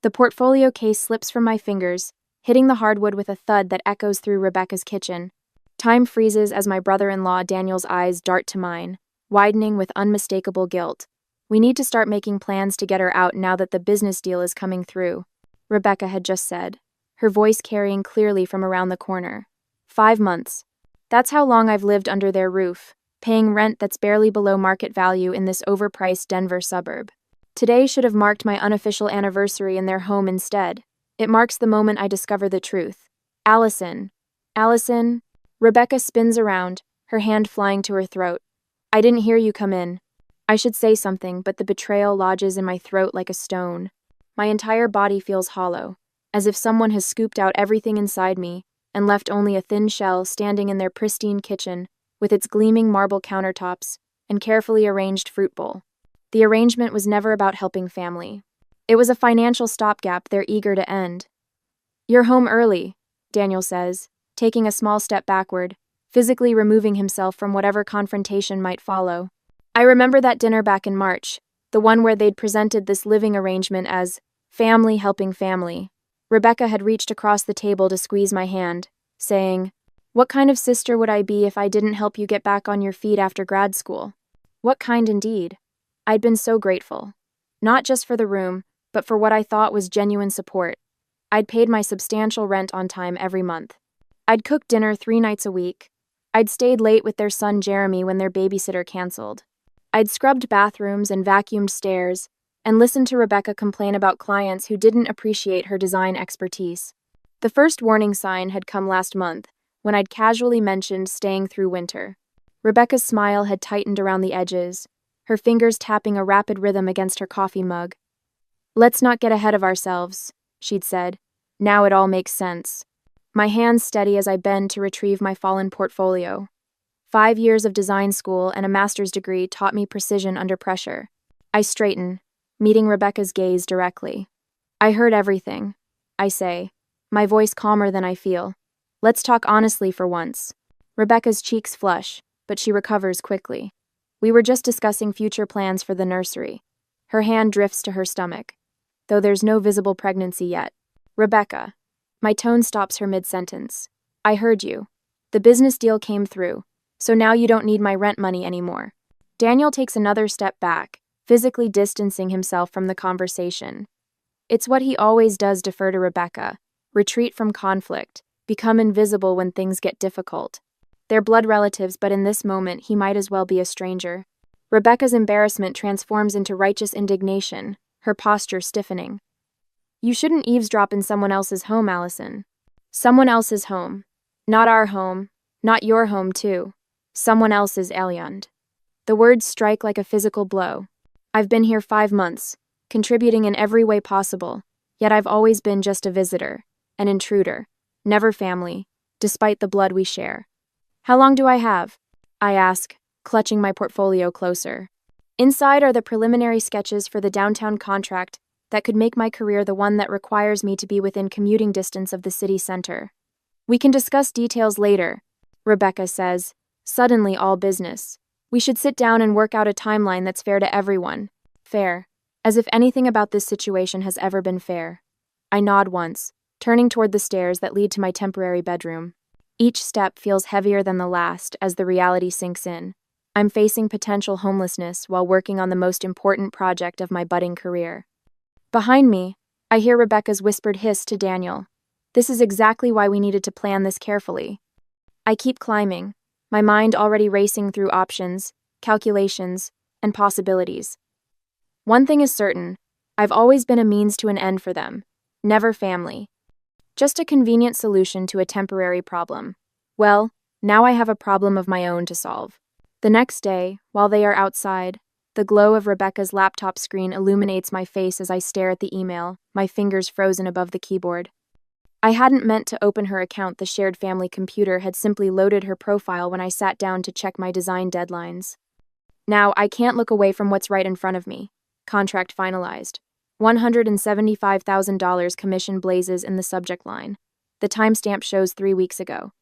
The portfolio case slips from my fingers, hitting the hardwood with a thud that echoes through Rebecca's kitchen. Time freezes as my brother-in-law Daniel's eyes dart to mine, widening with unmistakable guilt. We need to start making plans to get her out now that the business deal is coming through, Rebecca had just said, her voice carrying clearly from around the corner. 5 months. That's how long I've lived under their roof, paying rent that's barely below market value in this overpriced Denver suburb. Today should have marked my unofficial anniversary in their home instead. It marks the moment I discover the truth. Allison. Allison. Rebecca spins around, her hand flying to her throat. I didn't hear you come in. I should say something, but the betrayal lodges in my throat like a stone. My entire body feels hollow, as if someone has scooped out everything inside me and left only a thin shell standing in their pristine kitchen with its gleaming marble countertops and carefully arranged fruit bowl. The arrangement was never about helping family. It was a financial stopgap they're eager to end. You're home early, Daniel says, taking a small step backward, physically removing himself from whatever confrontation might follow. I remember that dinner back in March, the one where they'd presented this living arrangement as family helping family. Rebecca had reached across the table to squeeze my hand, saying, "What kind of sister would I be if I didn't help you get back on your feet after grad school?" What kind indeed. I'd been so grateful. Not just for the room, but for what I thought was genuine support. I'd paid my substantial rent on time every month. I'd cooked dinner 3 nights a week. I'd stayed late with their son Jeremy when their babysitter canceled. I'd scrubbed bathrooms and vacuumed stairs, and listened to Rebecca complain about clients who didn't appreciate her design expertise. The first warning sign had come last month, when I'd casually mentioned staying through winter. Rebecca's smile had tightened around the edges, her fingers tapping a rapid rhythm against her coffee mug. "Let's not get ahead of ourselves," she'd said. "Now it all makes sense." My hands steady as I bend to retrieve my fallen portfolio. 5 years of design school and a master's degree taught me precision under pressure. I straighten, meeting Rebecca's gaze directly. "I heard everything," I say, my voice calmer than I feel. "Let's talk honestly for once." Rebecca's cheeks flush, but she recovers quickly. We were just discussing future plans for the nursery. Her hand drifts to her stomach, though there's no visible pregnancy yet. "Rebecca." My tone stops her mid-sentence. "I heard you. The business deal came through, so now you don't need my rent money anymore." Daniel takes another step back, physically distancing himself from the conversation. It's what he always does, defer to Rebecca, retreat from conflict, become invisible when things get difficult. They're blood relatives, but in this moment, he might as well be a stranger. Rebecca's embarrassment transforms into righteous indignation, her posture stiffening. "You shouldn't eavesdrop in someone else's home, Allison." "Someone else's home. Not our home. Not your home, too. Someone else's Elyond." The words strike like a physical blow. I've been here 5 months, contributing in every way possible, yet I've always been just a visitor, an intruder, never family, despite the blood we share. "How long do I have?" I ask, clutching my portfolio closer. Inside are the preliminary sketches for the downtown contract that could make my career the one that requires me to be within commuting distance of the city center. "We can discuss details later," Rebecca says, suddenly all business. "We should sit down and work out a timeline that's fair to everyone." Fair. As if anything about this situation has ever been fair. I nod once, turning toward the stairs that lead to my temporary bedroom. Each step feels heavier than the last as the reality sinks in. I'm facing potential homelessness while working on the most important project of my budding career. Behind me, I hear Rebecca's whispered hiss to Daniel. This is exactly why we needed to plan this carefully. I keep climbing, my mind already racing through options, calculations, and possibilities. One thing is certain, I've always been a means to an end for them, never family. Just a convenient solution to a temporary problem. Well, now I have a problem of my own to solve. The next day, while they are outside, the glow of Rebecca's laptop screen illuminates my face as I stare at the email, my fingers frozen above the keyboard. I hadn't meant to open her account. The shared family computer had simply loaded her profile when I sat down to check my design deadlines. Now, I can't look away from what's right in front of me. Contract finalized. $175,000 commission blazes in the subject line. The timestamp shows 3 weeks ago.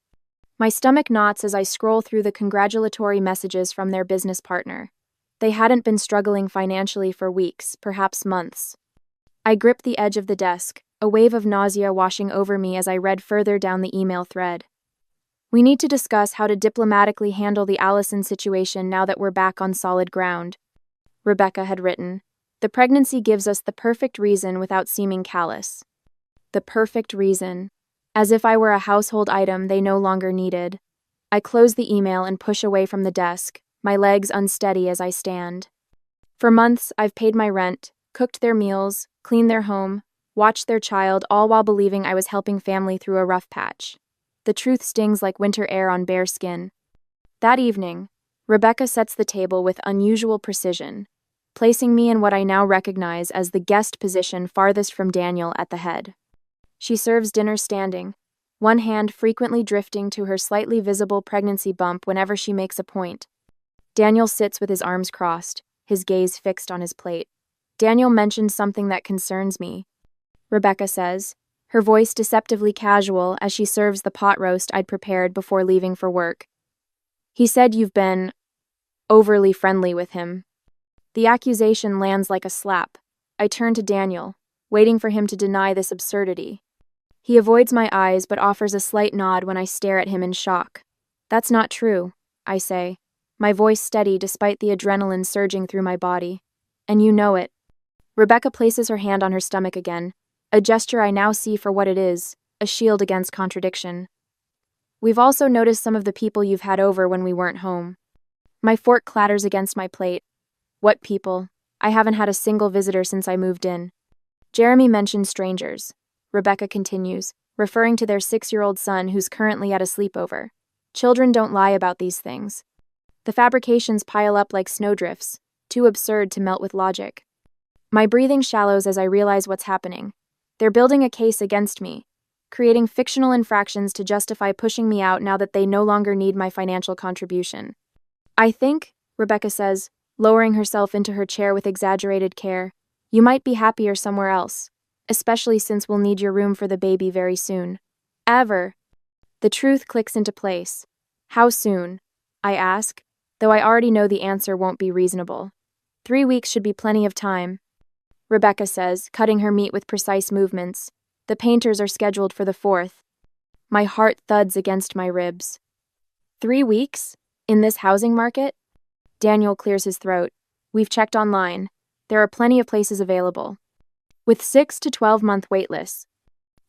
My stomach knots as I scroll through the congratulatory messages from their business partner. They hadn't been struggling financially for weeks, perhaps months. I grip the edge of the desk, a wave of nausea washing over me as I read further down the email thread. We need to discuss how to diplomatically handle the Allison situation now that we're back on solid ground, Rebecca had written. The pregnancy gives us the perfect reason without seeming callous. The perfect reason. As if I were a household item they no longer needed. I close the email and push away from the desk, my legs unsteady as I stand. For months, I've paid my rent, cooked their meals, cleaned their home, watched their child, all while believing I was helping family through a rough patch. The truth stings like winter air on bare skin. That evening, Rebecca sets the table with unusual precision, placing me in what I now recognize as the guest position farthest from Daniel at the head. She serves dinner standing, one hand frequently drifting to her slightly visible pregnancy bump whenever she makes a point. Daniel sits with his arms crossed, his gaze fixed on his plate. Daniel mentioned something that concerns me, Rebecca says, her voice deceptively casual as she serves the pot roast I'd prepared before leaving for work. He said you've been overly friendly with him. The accusation lands like a slap. I turn to Daniel, waiting for him to deny this absurdity. He avoids my eyes but offers a slight nod when I stare at him in shock. That's not true, I say, my voice steady despite the adrenaline surging through my body. And you know it. Rebecca places her hand on her stomach again, a gesture I now see for what it is, a shield against contradiction. We've also noticed some of the people you've had over when we weren't home. My fork clatters against my plate. What people? I haven't had a single visitor since I moved in. Jeremy mentioned strangers, Rebecca continues, referring to their 6-year-old son who's currently at a sleepover. Children don't lie about these things. The fabrications pile up like snowdrifts, too absurd to melt with logic. My breathing shallows as I realize what's happening. They're building a case against me, creating fictional infractions to justify pushing me out now that they no longer need my financial contribution. I think, Rebecca says, lowering herself into her chair with exaggerated care, you might be happier somewhere else, especially since we'll need your room for the baby very soon. Ever. The truth clicks into place. How soon? I ask, though I already know the answer won't be reasonable. 3 weeks should be plenty of time, Rebecca says, cutting her meat with precise movements. The painters are scheduled for the 4th. My heart thuds against my ribs. 3 weeks? In this housing market? Daniel clears his throat. We've checked online. There are plenty of places available. With 6 to 12-month wait lists.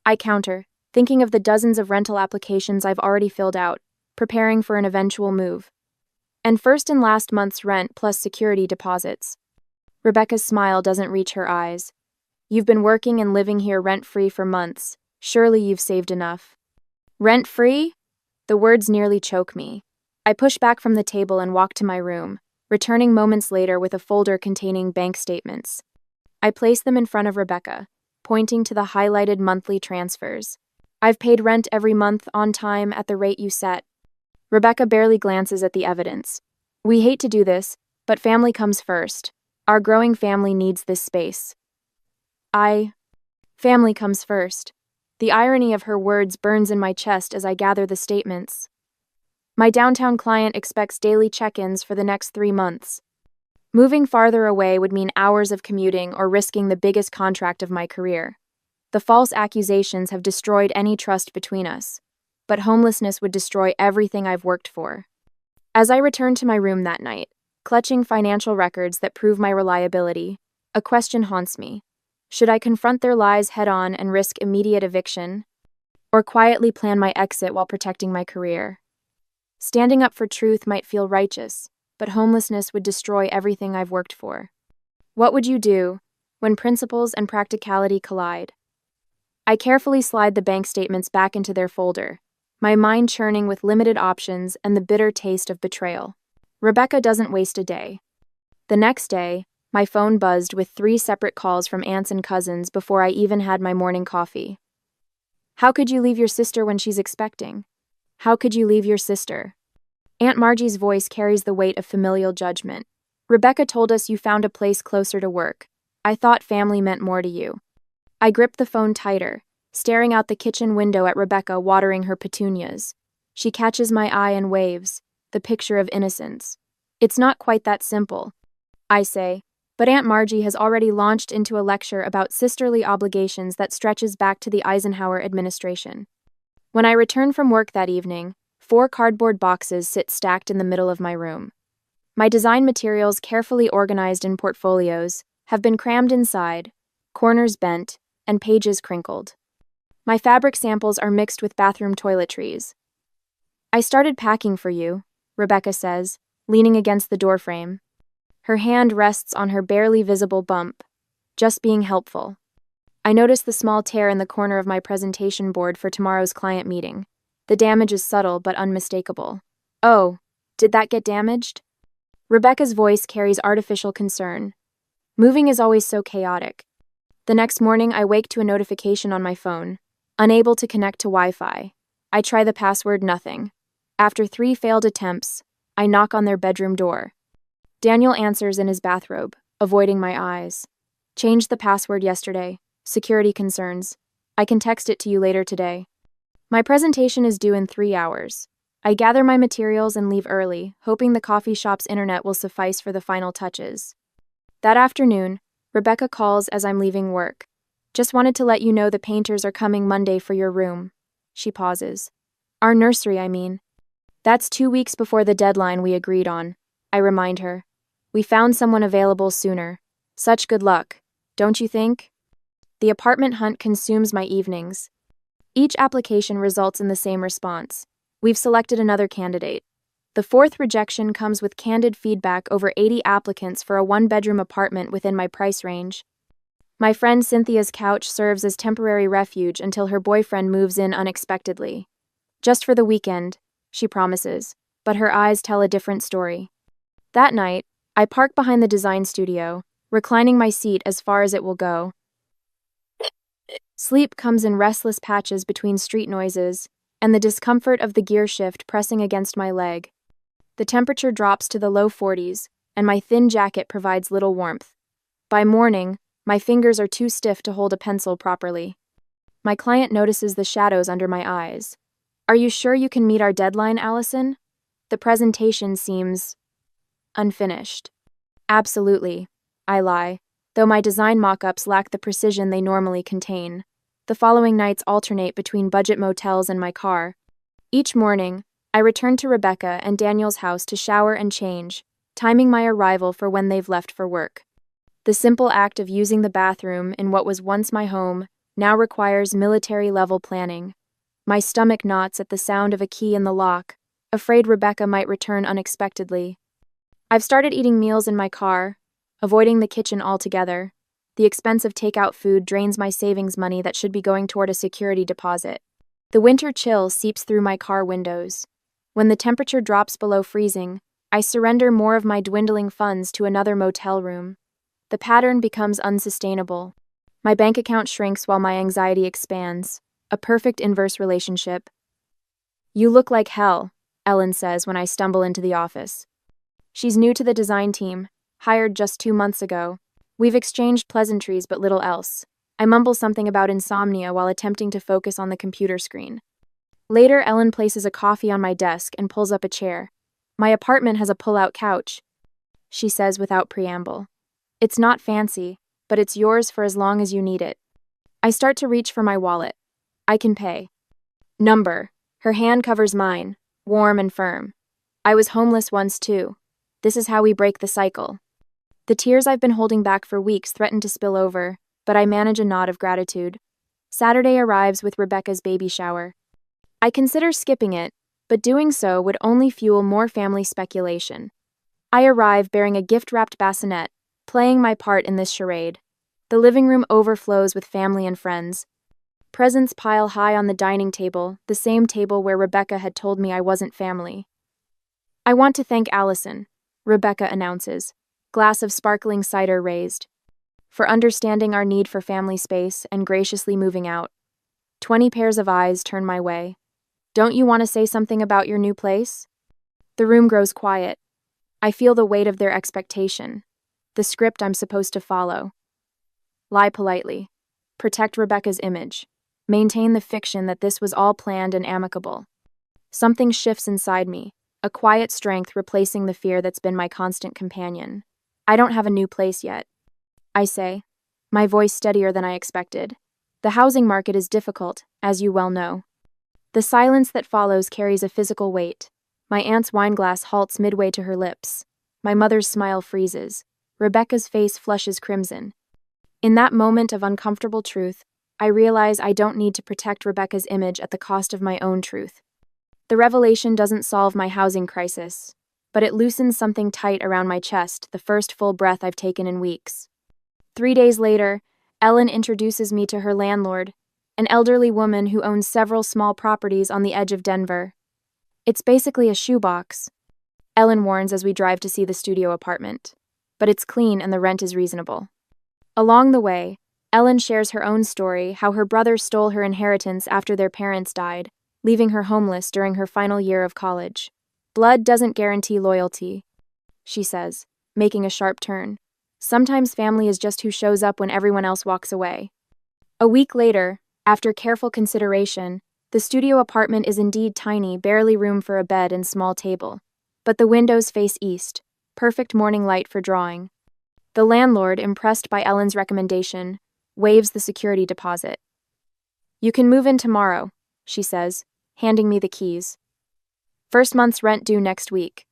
I counter, thinking of the dozens of rental applications I've already filled out, preparing for an eventual move. And first and last month's rent plus security deposits. Rebecca's smile doesn't reach her eyes. You've been working and living here rent-free for months. Surely you've saved enough. Rent-free? The words nearly choke me. I push back from the table and walk to my room, returning moments later with a folder containing bank statements. I place them in front of Rebecca, pointing to the highlighted monthly transfers. I've paid rent every month on time at the rate you set. Rebecca barely glances at the evidence. We hate to do this, but family comes first. Our growing family needs this space. Family comes first. The irony of her words burns in my chest as I gather the statements. My downtown client expects daily check-ins for the next 3 months. Moving farther away would mean hours of commuting or risking the biggest contract of my career. The false accusations have destroyed any trust between us, but homelessness would destroy everything I've worked for. As I return to my room that night, clutching financial records that prove my reliability, a question haunts me. Should I confront their lies head-on and risk immediate eviction, or quietly plan my exit while protecting my career? Standing up for truth might feel righteous, but homelessness would destroy everything I've worked for. What would you do when principles and practicality collide? I carefully slide the bank statements back into their folder, my mind churning with limited options and the bitter taste of betrayal. Rebecca doesn't waste a day. The next day, my phone buzzed with 3 separate calls from aunts and cousins before I even had my morning coffee. How could you leave your sister when she's expecting? How could you leave your sister? Aunt Margie's voice carries the weight of familial judgment. Rebecca told us you found a place closer to work. I thought family meant more to you. I gripped the phone tighter, staring out the kitchen window at Rebecca watering her petunias. She catches my eye and waves, the picture of innocence. It's not quite that simple, I say, But Aunt Margie has already launched into a lecture about sisterly obligations that stretches back to the Eisenhower administration. When I return from work that evening, 4 cardboard boxes sit stacked in the middle of my room. My design materials, carefully organized in portfolios, have been crammed inside, corners bent, and pages crinkled. My fabric samples are mixed with bathroom toiletries. "I started packing for you," Rebecca says, leaning against the doorframe. Her hand rests on her barely visible bump, just being helpful. I notice the small tear in the corner of my presentation board for tomorrow's client meeting. The damage is subtle but unmistakable. "Oh, did that get damaged?" Rebecca's voice carries artificial concern. Moving is always so chaotic. The next morning, I wake to a notification on my phone. Unable to connect to Wi-Fi. I try the password, nothing. After 3 failed attempts, I knock on their bedroom door. Daniel answers in his bathrobe, avoiding my eyes. "Changed the password yesterday. Security concerns. I can text it to you later today." My presentation is due in 3 hours. I gather my materials and leave early, hoping the coffee shop's internet will suffice for the final touches. That afternoon, Rebecca calls as I'm leaving work. "Just wanted to let you know the painters are coming Monday for your room." She pauses. "Our nursery, I mean." "That's 2 weeks before the deadline we agreed on," I remind her. "We found someone available sooner. Such good luck, don't you think?" The apartment hunt consumes my evenings. Each application results in the same response. "We've selected another candidate." The 4th rejection comes with candid feedback over 80 applicants for a 1-bedroom apartment within my price range. My friend Cynthia's couch serves as temporary refuge until her boyfriend moves in unexpectedly. "Just for the weekend," she promises, but her eyes tell a different story. That night, I park behind the design studio, reclining my seat as far as it will go. Sleep comes in restless patches between street noises, and the discomfort of the gear shift pressing against my leg. The temperature drops to the low 40s, and my thin jacket provides little warmth. By morning, my fingers are too stiff to hold a pencil properly. My client notices the shadows under my eyes. "Are you sure you can meet our deadline, Allison?" The presentation seems unfinished. "Absolutely," I lie, though my design mock-ups lack the precision they normally contain. The following nights alternate between budget motels and my car. Each morning, I return to Rebecca and Daniel's house to shower and change, timing my arrival for when they've left for work. The simple act of using the bathroom in what was once my home now requires military-level planning. My stomach knots at the sound of a key in the lock, afraid Rebecca might return unexpectedly. I've started eating meals in my car, avoiding the kitchen altogether. The expense of takeout food drains my savings money that should be going toward a security deposit. The winter chill seeps through my car windows. When the temperature drops below freezing, I surrender more of my dwindling funds to another motel room. The pattern becomes unsustainable. My bank account shrinks while my anxiety expands. A perfect inverse relationship. "You look like hell," Ellen says when I stumble into the office. She's new to the design team, hired just 2 months ago. We've exchanged pleasantries but little else. I mumble something about insomnia while attempting to focus on the computer screen. Later, Ellen places a coffee on my desk and pulls up a chair. "My apartment has a pull-out couch," she says without preamble. "It's not fancy, but it's yours for as long as you need it." I start to reach for my wallet. "I can pay." "Number." Her hand covers mine, warm and firm. "I was homeless once too. This is how we break the cycle." The tears I've been holding back for weeks threaten to spill over, but I manage a nod of gratitude. Saturday arrives with Rebecca's baby shower. I consider skipping it, but doing so would only fuel more family speculation. I arrive bearing a gift-wrapped bassinet, playing my part in this charade. The living room overflows with family and friends. Presents pile high on the dining table, the same table where Rebecca had told me I wasn't family. "I want to thank Allison," Rebecca announces, glass of sparkling cider raised, "for understanding our need for family space and graciously moving out." 20 pairs of eyes turn my way. "Don't you want to say something about your new place?" The room grows quiet. I feel the weight of their expectation. The script I'm supposed to follow. Lie politely. Protect Rebecca's image. Maintain the fiction that this was all planned and amicable. Something shifts inside me, a quiet strength replacing the fear that's been my constant companion. I don't have a new place yet, I say, my voice steadier than I expected. The housing market is difficult, as you well know. The silence that follows carries a physical weight. My aunt's wineglass halts midway to her lips. My mother's smile freezes. Rebecca's face flushes crimson. In that moment of uncomfortable truth, I realize I don't need to protect Rebecca's image at the cost of my own truth. The revelation doesn't solve my housing crisis, but it loosens something tight around my chest, the first full breath I've taken in weeks. 3 days later, Ellen introduces me to her landlord, an elderly woman who owns several small properties on the edge of Denver. It's basically a shoebox, Ellen warns as we drive to see the studio apartment. But it's clean and the rent is reasonable. Along the way, Ellen shares her own story, how her brother stole her inheritance after their parents died, leaving her homeless during her final year of college. Blood doesn't guarantee loyalty, she says, making a sharp turn. Sometimes family is just who shows up when everyone else walks away. A week later, after careful consideration, the studio apartment is indeed tiny, barely room for a bed and small table. But the windows face east, perfect morning light for drawing. The landlord, impressed by Ellen's recommendation, waives the security deposit. You can move in tomorrow, she says, handing me the keys. First month's rent due next week.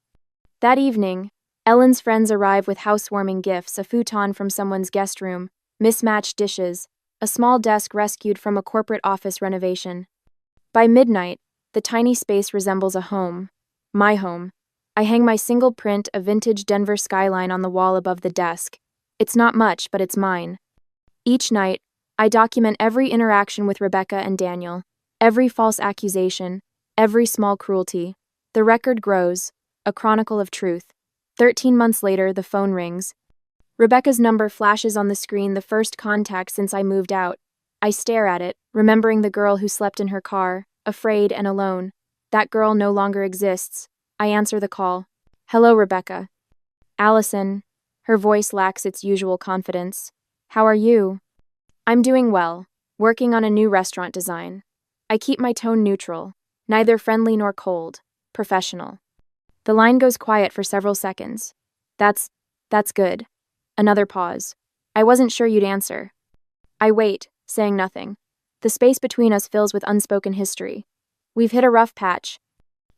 That evening, Ellen's friends arrive with housewarming gifts, a futon from someone's guest room, mismatched dishes, a small desk rescued from a corporate office renovation. By midnight, the tiny space resembles a home. My home. I hang my single print, a vintage Denver skyline, on the wall above the desk. It's not much, but it's mine. Each night, I document every interaction with Rebecca and Daniel, every false accusation, every small cruelty. The record grows, a chronicle of truth. 13 months later, the phone rings. Rebecca's number flashes on the screen, the first contact since I moved out. I stare at it, remembering the girl who slept in her car, afraid and alone. That girl no longer exists. I answer the call. Hello, Rebecca. Allison. Her voice lacks its usual confidence. How are you? I'm doing well, working on a new restaurant design. I keep my tone neutral, neither friendly nor cold, professional. The line goes quiet for several seconds. That's good. Another pause. I wasn't sure you'd answer. I wait, saying nothing. The space between us fills with unspoken history. We've hit a rough patch.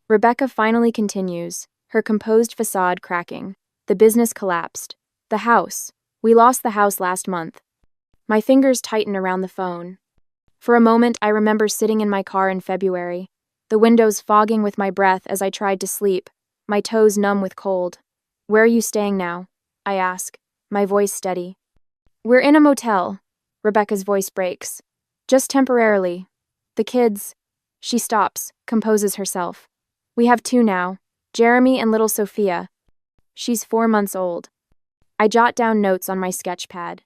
Rebecca finally continues, her composed facade cracking. The business collapsed. The house. We lost the house last month. My fingers tighten around the phone. For a moment, I remember sitting in my car in February, the windows fogging with my breath as I tried to sleep, my toes numb with cold. Where are you staying now? I ask, my voice steady. We're in a motel. Rebecca's voice breaks. Just temporarily. The kids. She stops, composes herself. We have 2 now, Jeremy and little Sophia. She's 4 months old. I jot down notes on my sketch pad.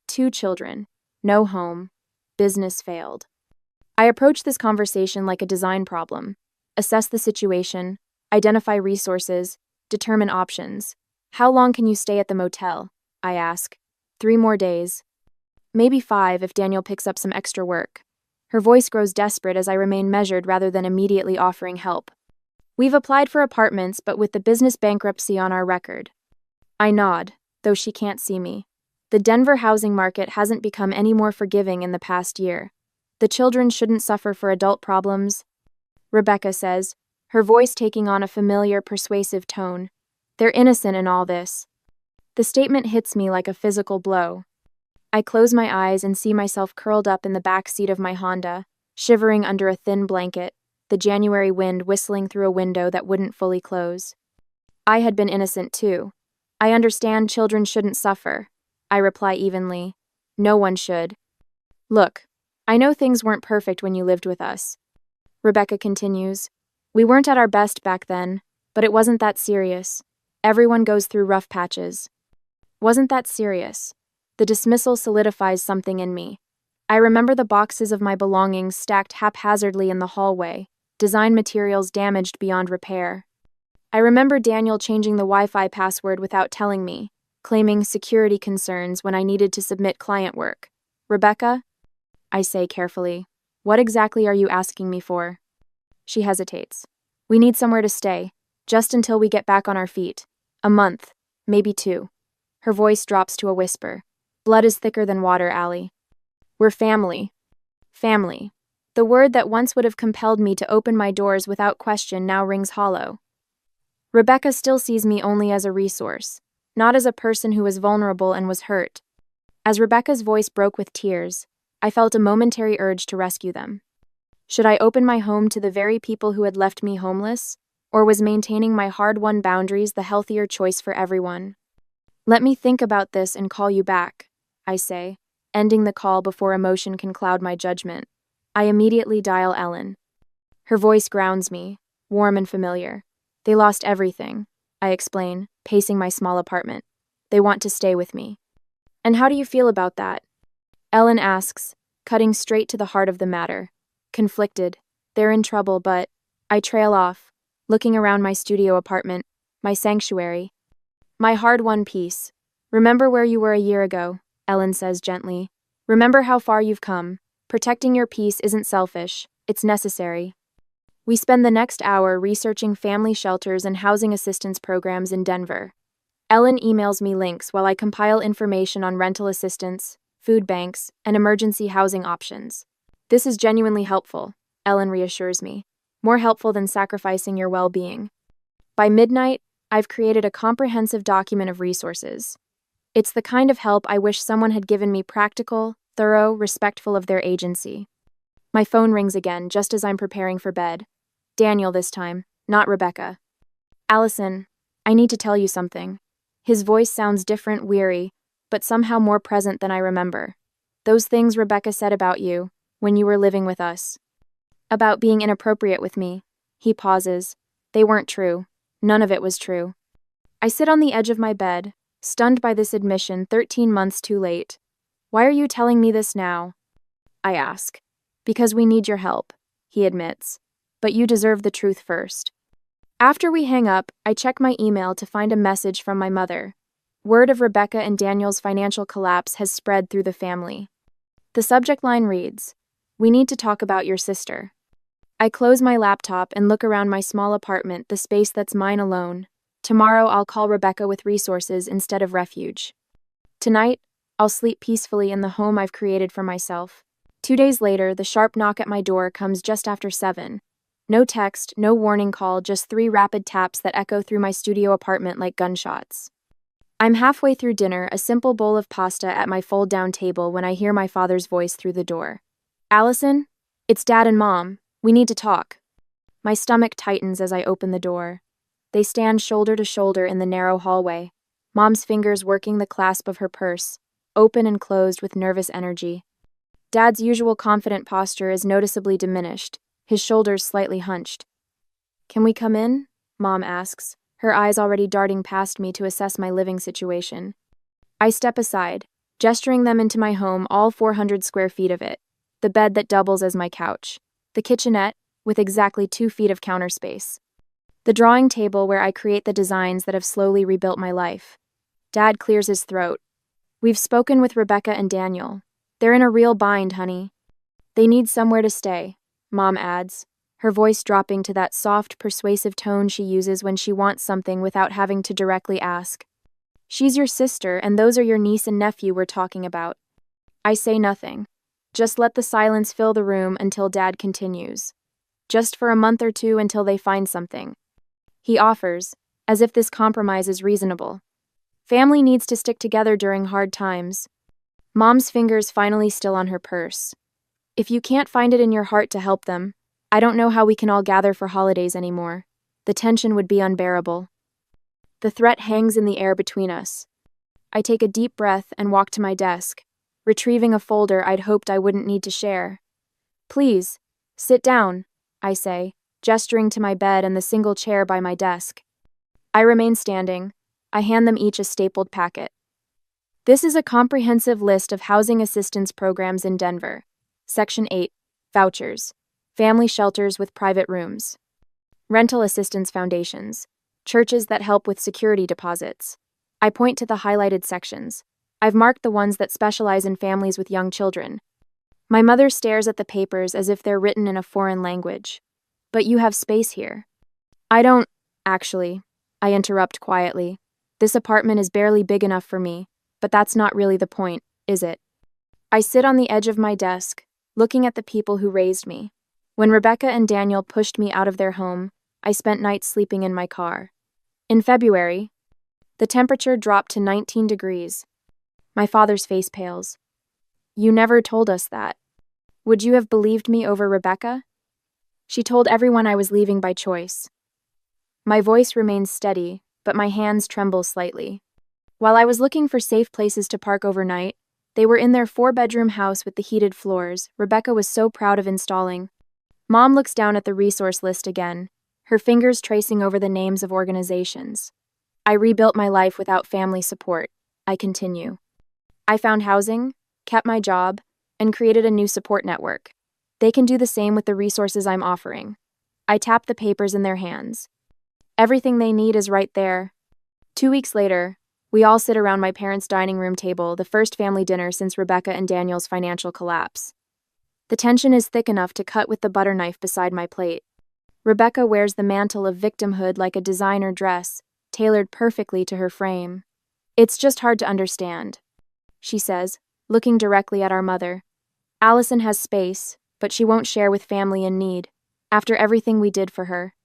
2 children, no home, business failed. I approach this conversation like a design problem. Assess the situation, identify resources, determine options. How long can you stay at the motel? I ask. 3 more days. Maybe 5 if Daniel picks up some extra work. Her voice grows desperate as I remain measured rather than immediately offering help. We've applied for apartments, but with the business bankruptcy on our record. I nod, though she can't see me. The Denver housing market hasn't become any more forgiving in the past year. The children shouldn't suffer for adult problems, Rebecca says, her voice taking on a familiar, persuasive tone. They're innocent in all this. The statement hits me like a physical blow. I close my eyes and see myself curled up in the back seat of my Honda, shivering under a thin blanket, the January wind whistling through a window that wouldn't fully close. I had been innocent too. I understand children shouldn't suffer, I reply evenly. No one should. Look, I know things weren't perfect when you lived with us. Rebecca continues. We weren't at our best back then, but it wasn't that serious. Everyone goes through rough patches. Wasn't that serious? The dismissal solidifies something in me. I remember the boxes of my belongings stacked haphazardly in the hallway, design materials damaged beyond repair. I remember Daniel changing the Wi-Fi password without telling me, claiming security concerns when I needed to submit client work. Rebecca? I say carefully. What exactly are you asking me for? She hesitates. We need somewhere to stay, just until we get back on our feet. A month, maybe 2. Her voice drops to a whisper. Blood is thicker than water, Allie. We're family. Family. The word that once would have compelled me to open my doors without question now rings hollow. Rebecca still sees me only as a resource, not as a person who was vulnerable and was hurt. As Rebecca's voice broke with tears, I felt a momentary urge to rescue them. Should I open my home to the very people who had left me homeless, or was maintaining my hard-won boundaries the healthier choice for everyone? Let me think about this and call you back, I say, ending the call before emotion can cloud my judgment. I immediately dial Ellen. Her voice grounds me, warm and familiar. They lost everything, I explain, pacing my small apartment. They want to stay with me. And how do you feel about that? Ellen asks, cutting straight to the heart of the matter. Conflicted. They're in trouble, but I trail off, looking around my studio apartment, my sanctuary. My hard-won peace. Remember where you were a year ago, Ellen says gently. Remember how far you've come. Protecting your peace isn't selfish, it's necessary. We spend the next hour researching family shelters and housing assistance programs in Denver. Ellen emails me links while I compile information on rental assistance, food banks, and emergency housing options. This is genuinely helpful, Ellen reassures me. More helpful than sacrificing your well-being. By midnight, I've created a comprehensive document of resources. It's the kind of help I wish someone had given me, practical, thorough, respectful of their agency. My phone rings again just as I'm preparing for bed. Daniel this time, not Rebecca. Allison, I need to tell you something. His voice sounds different, weary, but somehow more present than I remember. Those things Rebecca said about you, when you were living with us. About being inappropriate with me. He pauses. They weren't true. None of it was true. I sit on the edge of my bed, stunned by this admission 13 months too late. Why are you telling me this now? I ask. Because we need your help, he admits. But you deserve the truth first. After we hang up, I check my email to find a message from my mother. Word of Rebecca and Daniel's financial collapse has spread through the family. The subject line reads, "We need to talk about your sister." I close my laptop and look around my small apartment, the space that's mine alone. Tomorrow I'll call Rebecca with resources instead of refuge. Tonight, I'll sleep peacefully in the home I've created for myself. 2 days later, the sharp knock at my door comes just after 7. No text, no warning call, just 3 rapid taps that echo through my studio apartment like gunshots. I'm halfway through dinner, a simple bowl of pasta at my fold-down table, when I hear my father's voice through the door. Allison? It's Dad and Mom. We need to talk. My stomach tightens as I open the door. They stand shoulder to shoulder in the narrow hallway, Mom's fingers working the clasp of her purse, open and closed with nervous energy. Dad's usual confident posture is noticeably diminished, his shoulders slightly hunched. Can we come in? Mom asks, her eyes already darting past me to assess my living situation. I step aside, gesturing them into my home, all 400 square feet of it, the bed that doubles as my couch, the kitchenette, with exactly 2 feet of counter space, the drawing table where I create the designs that have slowly rebuilt my life. Dad clears his throat. We've spoken with Rebecca and Daniel. They're in a real bind, honey. They need somewhere to stay, Mom adds, her voice dropping to that soft, persuasive tone she uses when she wants something without having to directly ask. She's your sister, and those are your niece and nephew we're talking about. I say nothing. Just let the silence fill the room until Dad continues. Just for a month or 2 until they find something. He offers, as if this compromise is reasonable. Family needs to stick together during hard times. Mom's fingers finally still on her purse. If you can't find it in your heart to help them, I don't know how we can all gather for holidays anymore. The tension would be unbearable. The threat hangs in the air between us. I take a deep breath and walk to my desk, retrieving a folder I'd hoped I wouldn't need to share. Please, sit down, I say, gesturing to my bed and the single chair by my desk. I remain standing. I hand them each a stapled packet. This is a comprehensive list of housing assistance programs in Denver. Section 8, Vouchers, Family Shelters with Private Rooms. Rental Assistance Foundations, Churches that help with security deposits. I point to the highlighted sections. I've marked the ones that specialize in families with young children. My mother stares at the papers as if they're written in a foreign language. But you have space here. I don't, actually, I interrupt quietly. This apartment is barely big enough for me, but that's not really the point, is it? I sit on the edge of my desk, looking at the people who raised me. When Rebecca and Daniel pushed me out of their home, I spent nights sleeping in my car. In February, the temperature dropped to 19 degrees. My father's face pales. You never told us that. Would you have believed me over Rebecca? She told everyone I was leaving by choice. My voice remains steady, but my hands tremble slightly. While I was looking for safe places to park overnight, they were in their 4-bedroom house with the heated floors Rebecca was so proud of installing. Mom looks down at the resource list again, her fingers tracing over the names of organizations. I rebuilt my life without family support, I continue. I found housing, kept my job, and created a new support network. They can do the same with the resources I'm offering. I tap the papers in their hands. Everything they need is right there. 2 weeks later, we all sit around my parents' dining room table, the first family dinner since Rebecca and Daniel's financial collapse. The tension is thick enough to cut with the butter knife beside my plate. Rebecca wears the mantle of victimhood like a designer dress, tailored perfectly to her frame. It's just hard to understand, she says, looking directly at our mother. Allison has space, but she won't share with family in need, after everything we did for her.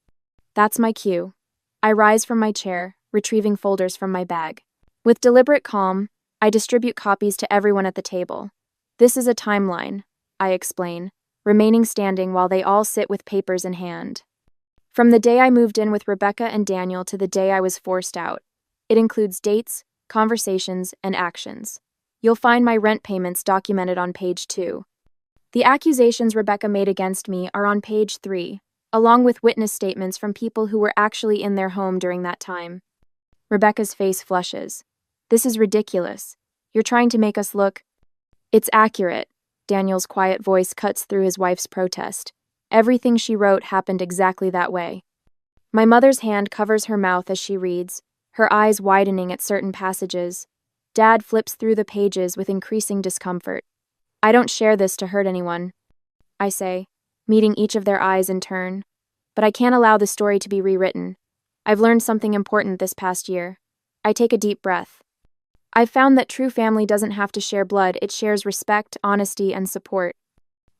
That's my cue. I rise from my chair, retrieving folders from my bag. With deliberate calm, I distribute copies to everyone at the table. This is a timeline, I explain, remaining standing while they all sit with papers in hand. From the day I moved in with Rebecca and Daniel to the day I was forced out. It includes dates, conversations, and actions. You'll find my rent payments documented on page 2. The accusations Rebecca made against me are on page 3, along with witness statements from people who were actually in their home during that time. Rebecca's face flushes. This is ridiculous. You're trying to make us look... It's accurate. Daniel's quiet voice cuts through his wife's protest. Everything she wrote happened exactly that way. My mother's hand covers her mouth as she reads, her eyes widening at certain passages. Dad flips through the pages with increasing discomfort. I don't share this to hurt anyone, I say, meeting each of their eyes in turn. But I can't allow the story to be rewritten. I've learned something important this past year. I take a deep breath. I've found that true family doesn't have to share blood, it shares respect, honesty, and support.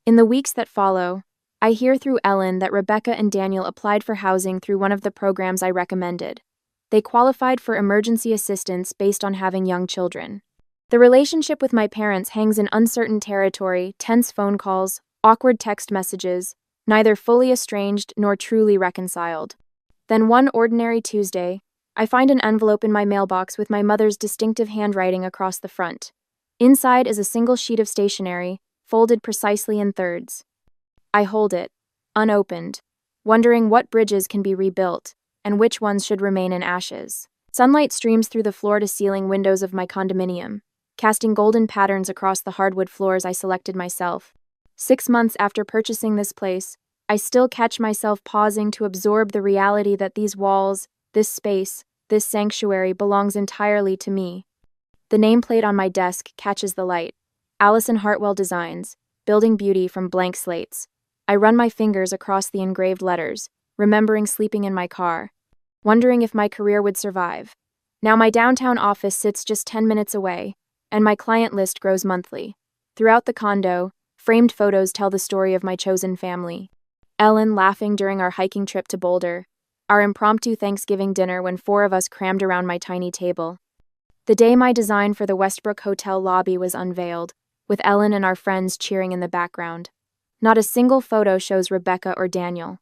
In the weeks that follow, I hear through Ellen that Rebecca and Daniel applied for housing through one of the programs I recommended. They qualified for emergency assistance based on having young children. The relationship with my parents hangs in uncertain territory, tense phone calls, awkward text messages, neither fully estranged nor truly reconciled. Then one ordinary Tuesday, I find an envelope in my mailbox with my mother's distinctive handwriting across the front. Inside is a single sheet of stationery, folded precisely in thirds. I hold it, unopened, wondering what bridges can be rebuilt, and which ones should remain in ashes. Sunlight streams through the floor-to-ceiling windows of my condominium, casting golden patterns across the hardwood floors I selected myself. 6 months after purchasing this place, I still catch myself pausing to absorb the reality that these walls, this space, this sanctuary belongs entirely to me. The nameplate on my desk catches the light. Allison Hartwell Designs, Building Beauty from Blank Slates. I run my fingers across the engraved letters, remembering sleeping in my car, wondering if my career would survive. Now my downtown office sits just 10 minutes away, and my client list grows monthly. Throughout the condo, framed photos tell the story of my chosen family. Ellen laughing during our hiking trip to Boulder, our impromptu Thanksgiving dinner when 4 of us crammed around my tiny table. The day my design for the Westbrook Hotel lobby was unveiled, with Ellen and our friends cheering in the background. Not a single photo shows Rebecca or Daniel.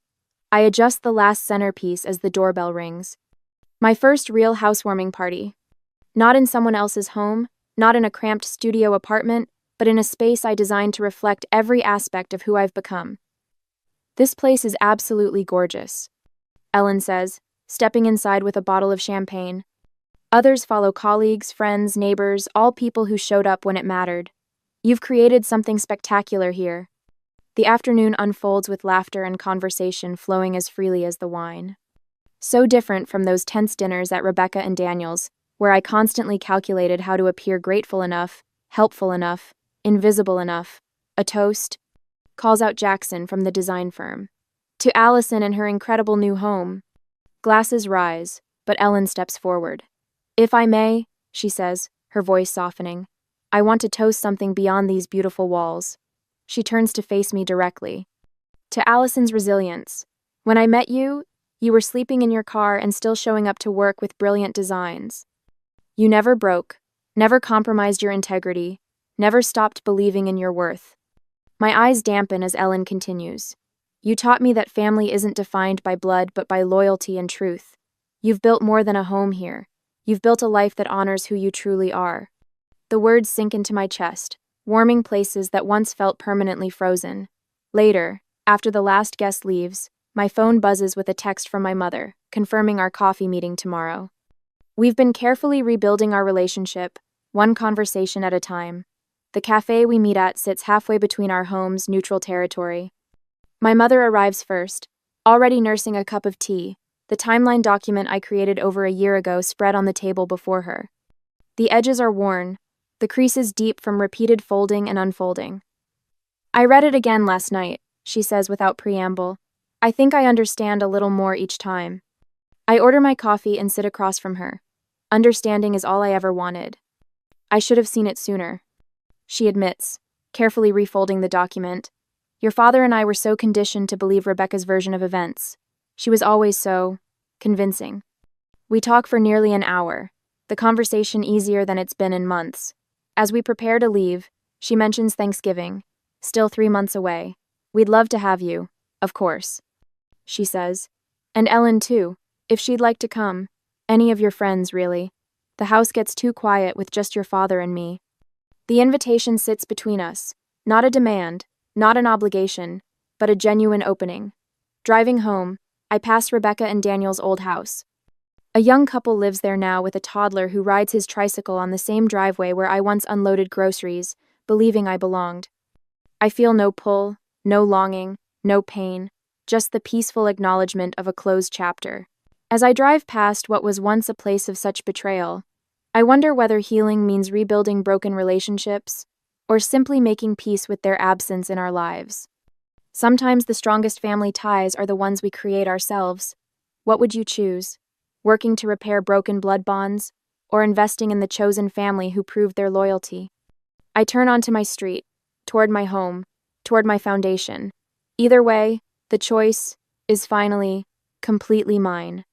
I adjust the last centerpiece as the doorbell rings. My first real housewarming party. Not in someone else's home, not in a cramped studio apartment, but in a space I designed to reflect every aspect of who I've become. This place is absolutely gorgeous, Ellen says, stepping inside with a bottle of champagne. Others follow colleagues, friends, neighbors, all people who showed up when it mattered. You've created something spectacular here. The afternoon unfolds with laughter and conversation flowing as freely as the wine. So different from those tense dinners at Rebecca and Daniel's, where I constantly calculated how to appear grateful enough, helpful enough, invisible enough. A toast, calls out Jackson from the design firm. To Allison and her incredible new home. Glasses rise, but Ellen steps forward. If I may, she says, her voice softening, I want to toast something beyond these beautiful walls. She turns to face me directly. To Allison's resilience. When I met you, you were sleeping in your car and still showing up to work with brilliant designs. You never broke, never compromised your integrity, never stopped believing in your worth. My eyes dampen as Ellen continues. You taught me that family isn't defined by blood but by loyalty and truth. You've built more than a home here. You've built a life that honors who you truly are. The words sink into my chest, warming places that once felt permanently frozen. Later, after the last guest leaves, my phone buzzes with a text from my mother, confirming our coffee meeting tomorrow. We've been carefully rebuilding our relationship, one conversation at a time. The cafe we meet at sits halfway between our homes' neutral territory. My mother arrives first, already nursing a cup of tea, the timeline document I created over a year ago spread on the table before her. The edges are worn, the creases deep from repeated folding and unfolding. I read it again last night, she says without preamble. I think I understand a little more each time. I order my coffee and sit across from her. Understanding is all I ever wanted. I should have seen it sooner. She admits, carefully refolding the document. Your father and I were so conditioned to believe Rebecca's version of events. She was always so convincing. We talk for nearly an hour, the conversation easier than it's been in months. As we prepare to leave, she mentions Thanksgiving, still 3 months away. We'd love to have you, of course, she says. And Ellen too, if she'd like to come. Any of your friends, really. The house gets too quiet with just your father and me. The invitation sits between us, not a demand, not an obligation, but a genuine opening. Driving home, I pass Rebecca and Daniel's old house. A young couple lives there now with a toddler who rides his tricycle on the same driveway where I once unloaded groceries, believing I belonged. I feel no pull, no longing, no pain, just the peaceful acknowledgement of a closed chapter. As I drive past what was once a place of such betrayal, I wonder whether healing means rebuilding broken relationships, or simply making peace with their absence in our lives. Sometimes the strongest family ties are the ones we create ourselves. What would you choose? Working to repair broken blood bonds, or investing in the chosen family who proved their loyalty? I turn onto my street, toward my home, toward my foundation. Either way, the choice is finally, completely mine.